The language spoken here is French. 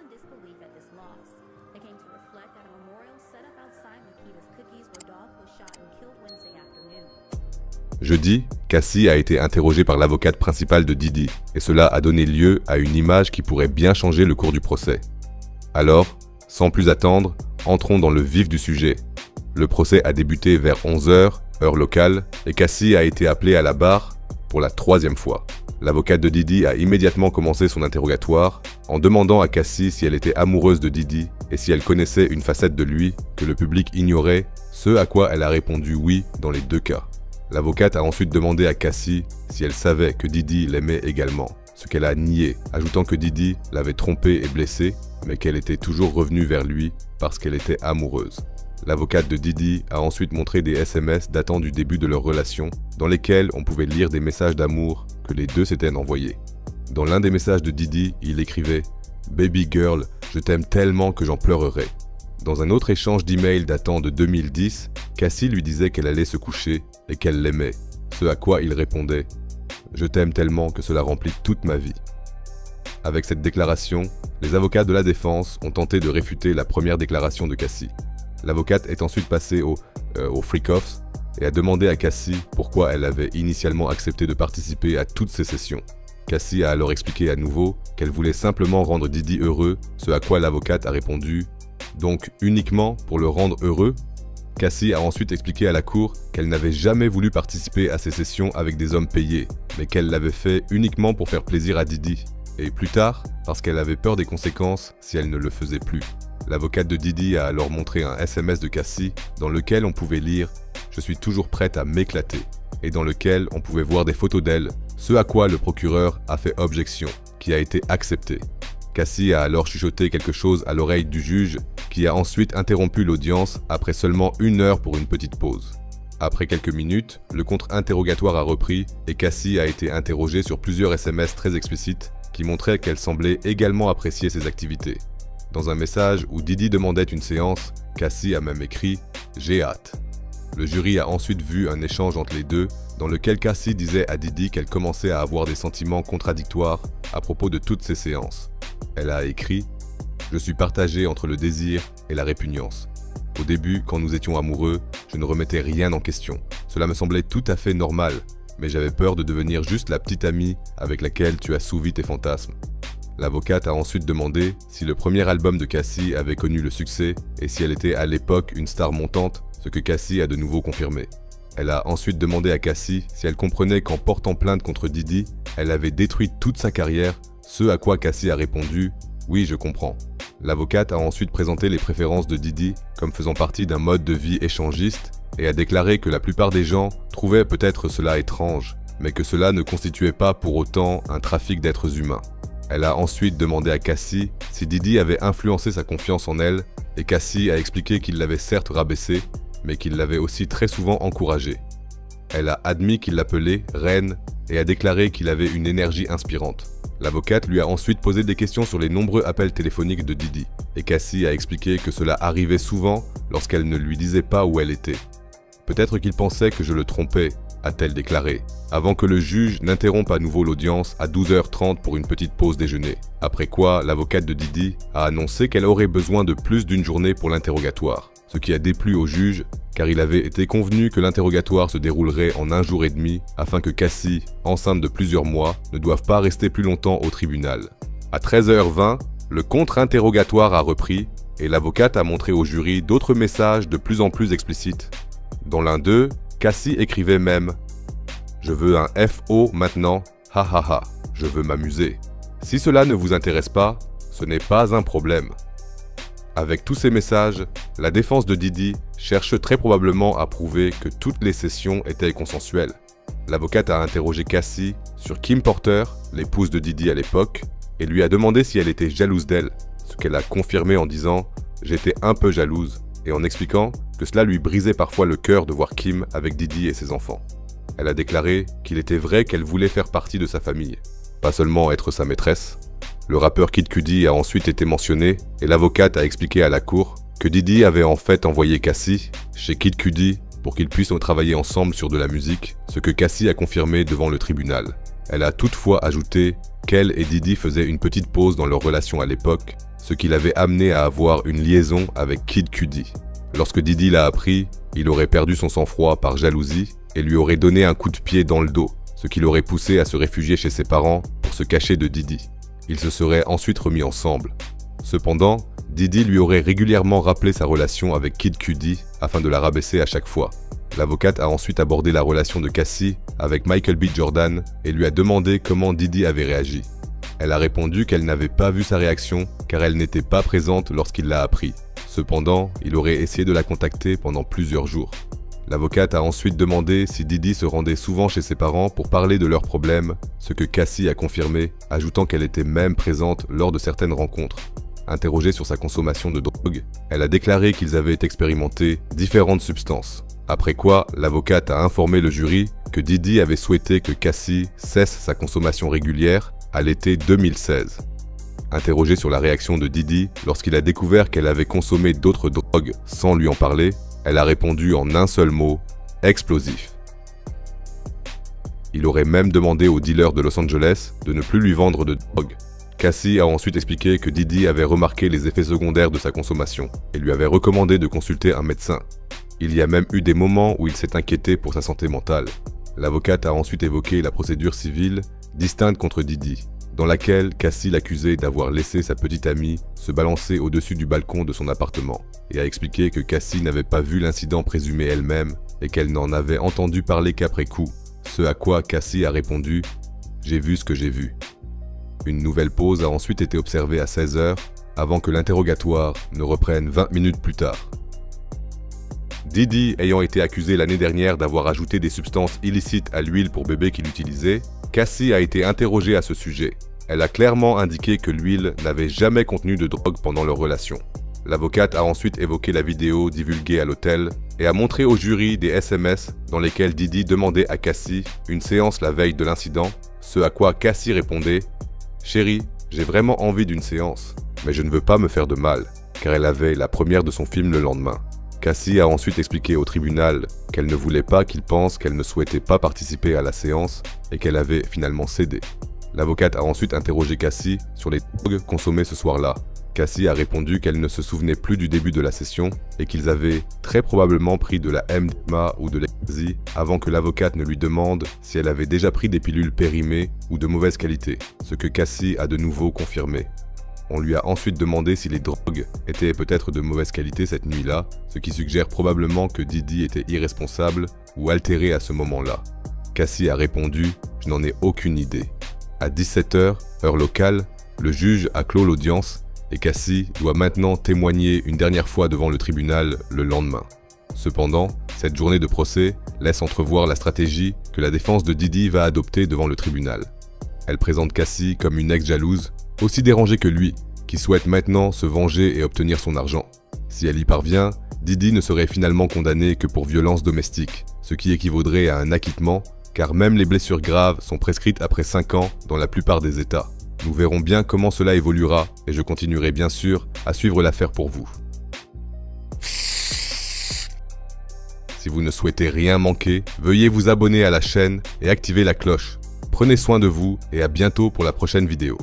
disbelief at this loss. They came to reflect at a memorial set up outside Makita's Cookies where Dolph was shot and killed Wednesday afternoon. Jeudi, Cassie a été interrogée par l'avocate principale de Diddy, et cela a donné lieu à une image qui pourrait bien changer le cours du procès. Alors, sans plus attendre, entrons dans le vif du sujet. Le procès a débuté vers 11h, heure locale, et Cassie a été appelée à la barre pour la 3e fois. L'avocate de Diddy a immédiatement commencé son interrogatoire en demandant à Cassie si elle était amoureuse de Diddy et si elle connaissait une facette de lui que le public ignorait, ce à quoi elle a répondu oui dans les deux cas. L'avocate a ensuite demandé à Cassie si elle savait que Diddy l'aimait également, ce qu'elle a nié, ajoutant que Diddy l'avait trompée et blessée, mais qu'elle était toujours revenue vers lui parce qu'elle était amoureuse. L'avocate de Diddy a ensuite montré des SMS datant du début de leur relation, dans lesquels on pouvait lire des messages d'amour que les deux s'étaient envoyés. Dans l'un des messages de Diddy, il écrivait « Baby girl, je t'aime tellement que j'en pleurerai ». Dans un autre échange d'emails datant de 2010, Cassie lui disait qu'elle allait se coucher et qu'elle l'aimait, ce à quoi il répondait « Je t'aime tellement que cela remplit toute ma vie ». Avec cette déclaration, les avocats de la défense ont tenté de réfuter la première déclaration de Cassie. L'avocate est ensuite passée au freak-offs et a demandé à Cassie pourquoi elle avait initialement accepté de participer à toutes ces sessions. Cassie a alors expliqué à nouveau qu'elle voulait simplement rendre Diddy heureux, ce à quoi l'avocate a répondu « Donc uniquement pour le rendre heureux ?» Cassie a ensuite expliqué à la cour qu'elle n'avait jamais voulu participer à ces sessions avec des hommes payés, mais qu'elle l'avait fait uniquement pour faire plaisir à Diddy, et plus tard, parce qu'elle avait peur des conséquences si elle ne le faisait plus. L'avocate de Diddy a alors montré un SMS de Cassie dans lequel on pouvait lire « Je suis toujours prête à m'éclater » et dans lequel on pouvait voir des photos d'elle, ce à quoi le procureur a fait objection, qui a été accepté. Cassie a alors chuchoté quelque chose à l'oreille du juge, qui a ensuite interrompu l'audience après seulement 1 heure pour une petite pause. Après quelques minutes, le contre-interrogatoire a repris et Cassie a été interrogée sur plusieurs SMS très explicites qui montraient qu'elle semblait également apprécier ses activités. Dans un message où Diddy demandait une séance, Cassie a même écrit « J'ai hâte ». Le jury a ensuite vu un échange entre les deux, dans lequel Cassie disait à Diddy qu'elle commençait à avoir des sentiments contradictoires à propos de toutes ces séances. Elle a écrit « Je suis partagée entre le désir et la répugnance. Au début, quand nous étions amoureux, je ne remettais rien en question. Cela me semblait tout à fait normal, mais j'avais peur de devenir juste la petite amie avec laquelle tu assouvis tes fantasmes. » L'avocate a ensuite demandé si le premier album de Cassie avait connu le succès et si elle était à l'époque une star montante, ce que Cassie a de nouveau confirmé. Elle a ensuite demandé à Cassie si elle comprenait qu'en portant plainte contre Diddy, elle avait détruit toute sa carrière, ce à quoi Cassie a répondu « Oui, je comprends ». L'avocate a ensuite présenté les préférences de Diddy comme faisant partie d'un mode de vie échangiste et a déclaré que la plupart des gens trouvaient peut-être cela étrange, mais que cela ne constituait pas pour autant un trafic d'êtres humains. Elle a ensuite demandé à Cassie si Diddy avait influencé sa confiance en elle, et Cassie a expliqué qu'il l'avait certes rabaissée, mais qu'il l'avait aussi très souvent encouragée. Elle a admis qu'il l'appelait « reine » et a déclaré qu'il avait une énergie inspirante. L'avocate lui a ensuite posé des questions sur les nombreux appels téléphoniques de Diddy, et Cassie a expliqué que cela arrivait souvent lorsqu'elle ne lui disait pas où elle était. « Peut-être qu'il pensait que je le trompais », a-t-elle déclaré, avant que le juge n'interrompe à nouveau l'audience à 12h30 pour une petite pause déjeuner. Après quoi, l'avocate de Diddy a annoncé qu'elle aurait besoin de plus d'une journée pour l'interrogatoire, ce qui a déplu au juge, car il avait été convenu que l'interrogatoire se déroulerait en 1 jour et demi, afin que Cassie, enceinte de plusieurs mois, ne doive pas rester plus longtemps au tribunal. À 13h20, le contre-interrogatoire a repris, et l'avocate a montré au jury d'autres messages de plus en plus explicites. Dans l'un d'eux, Cassie écrivait même « Je veux un FO maintenant, ha ha ha, je veux m'amuser. Si cela ne vous intéresse pas, ce n'est pas un problème. » Avec tous ces messages, la défense de Diddy cherche très probablement à prouver que toutes les sessions étaient consensuelles. L'avocate a interrogé Cassie sur Kim Porter, l'épouse de Diddy à l'époque, et lui a demandé si elle était jalouse d'elle, ce qu'elle a confirmé en disant « J'étais un peu jalouse », et en expliquant que cela lui brisait parfois le cœur de voir Kim avec Diddy et ses enfants. Elle a déclaré qu'il était vrai qu'elle voulait faire partie de sa famille, pas seulement être sa maîtresse. Le rappeur Kid Cudi a ensuite été mentionné et l'avocate a expliqué à la cour que Diddy avait en fait envoyé Cassie chez Kid Cudi pour qu'ils puissent travailler ensemble sur de la musique, ce que Cassie a confirmé devant le tribunal. Elle a toutefois ajouté qu'elle et Diddy faisaient une petite pause dans leur relation à l'époque, ce qui l'avait amené à avoir une liaison avec Kid Cudi. Lorsque Diddy l'a appris, il aurait perdu son sang-froid par jalousie et lui aurait donné un coup de pied dans le dos, ce qui l'aurait poussé à se réfugier chez ses parents pour se cacher de Diddy. Ils se seraient ensuite remis ensemble. Cependant, Diddy lui aurait régulièrement rappelé sa relation avec Kid Cudi afin de la rabaisser à chaque fois. L'avocate a ensuite abordé la relation de Cassie avec Michael B. Jordan et lui a demandé comment Diddy avait réagi. Elle a répondu qu'elle n'avait pas vu sa réaction car elle n'était pas présente lorsqu'il l'a appris. Cependant, il aurait essayé de la contacter pendant plusieurs jours. L'avocate a ensuite demandé si Diddy se rendait souvent chez ses parents pour parler de leurs problèmes, ce que Cassie a confirmé, ajoutant qu'elle était même présente lors de certaines rencontres. Interrogée sur sa consommation de drogue, elle a déclaré qu'ils avaient expérimenté différentes substances. Après quoi, l'avocate a informé le jury que Diddy avait souhaité que Cassie cesse sa consommation régulière à l'été 2016. Interrogée sur la réaction de Diddy lorsqu'il a découvert qu'elle avait consommé d'autres drogues sans lui en parler, elle a répondu en un seul mot, explosif. Il aurait même demandé au dealer de Los Angeles de ne plus lui vendre de drogue. Cassie a ensuite expliqué que Diddy avait remarqué les effets secondaires de sa consommation et lui avait recommandé de consulter un médecin. Il y a même eu des moments où il s'est inquiété pour sa santé mentale. L'avocate a ensuite évoqué la procédure civile distincte contre Diddy, dans laquelle Cassie l'accusait d'avoir laissé sa petite amie se balancer au-dessus du balcon de son appartement, et a expliqué que Cassie n'avait pas vu l'incident présumé elle-même et qu'elle n'en avait entendu parler qu'après coup, ce à quoi Cassie a répondu « J'ai vu ce que j'ai vu ». Une nouvelle pause a ensuite été observée à 16h, avant que l'interrogatoire ne reprenne 20 minutes plus tard. Diddy ayant été accusé l'année dernière d'avoir ajouté des substances illicites à l'huile pour bébé qu'il utilisait, Cassie a été interrogée à ce sujet. Elle a clairement indiqué que l'huile n'avait jamais contenu de drogue pendant leur relation. L'avocate a ensuite évoqué la vidéo divulguée à l'hôtel et a montré au jury des SMS dans lesquels Diddy demandait à Cassie une séance la veille de l'incident, ce à quoi Cassie répondait « Chérie, j'ai vraiment envie d'une séance, mais je ne veux pas me faire de mal », car elle avait la première de son film le lendemain. Cassie a ensuite expliqué au tribunal qu'elle ne voulait pas qu'il pense qu'elle ne souhaitait pas participer à la séance et qu'elle avait finalement cédé. L'avocate a ensuite interrogé Cassie sur les drogues consommées ce soir-là. Cassie a répondu qu'elle ne se souvenait plus du début de la session et qu'ils avaient très probablement pris de la MDMA ou de l'ecstasy avant que l'avocate ne lui demande si elle avait déjà pris des pilules périmées ou de mauvaise qualité, ce que Cassie a de nouveau confirmé. On lui a ensuite demandé si les drogues étaient peut-être de mauvaise qualité cette nuit-là, ce qui suggère probablement que Diddy était irresponsable ou altéré à ce moment-là. Cassie a répondu « Je n'en ai aucune idée ». À 17h, heure locale, le juge a clos l'audience et Cassie doit maintenant témoigner une dernière fois devant le tribunal le lendemain. Cependant, cette journée de procès laisse entrevoir la stratégie que la défense de Diddy va adopter devant le tribunal. Elle présente Cassie comme une ex-jalouse, aussi dérangée que lui, qui souhaite maintenant se venger et obtenir son argent. Si elle y parvient, Diddy ne serait finalement condamné que pour violence domestique, ce qui équivaudrait à un acquittement, car même les blessures graves sont prescrites après 5 ans dans la plupart des États. Nous verrons bien comment cela évoluera et je continuerai bien sûr à suivre l'affaire pour vous. Si vous ne souhaitez rien manquer, veuillez vous abonner à la chaîne et activer la cloche. Prenez soin de vous et à bientôt pour la prochaine vidéo.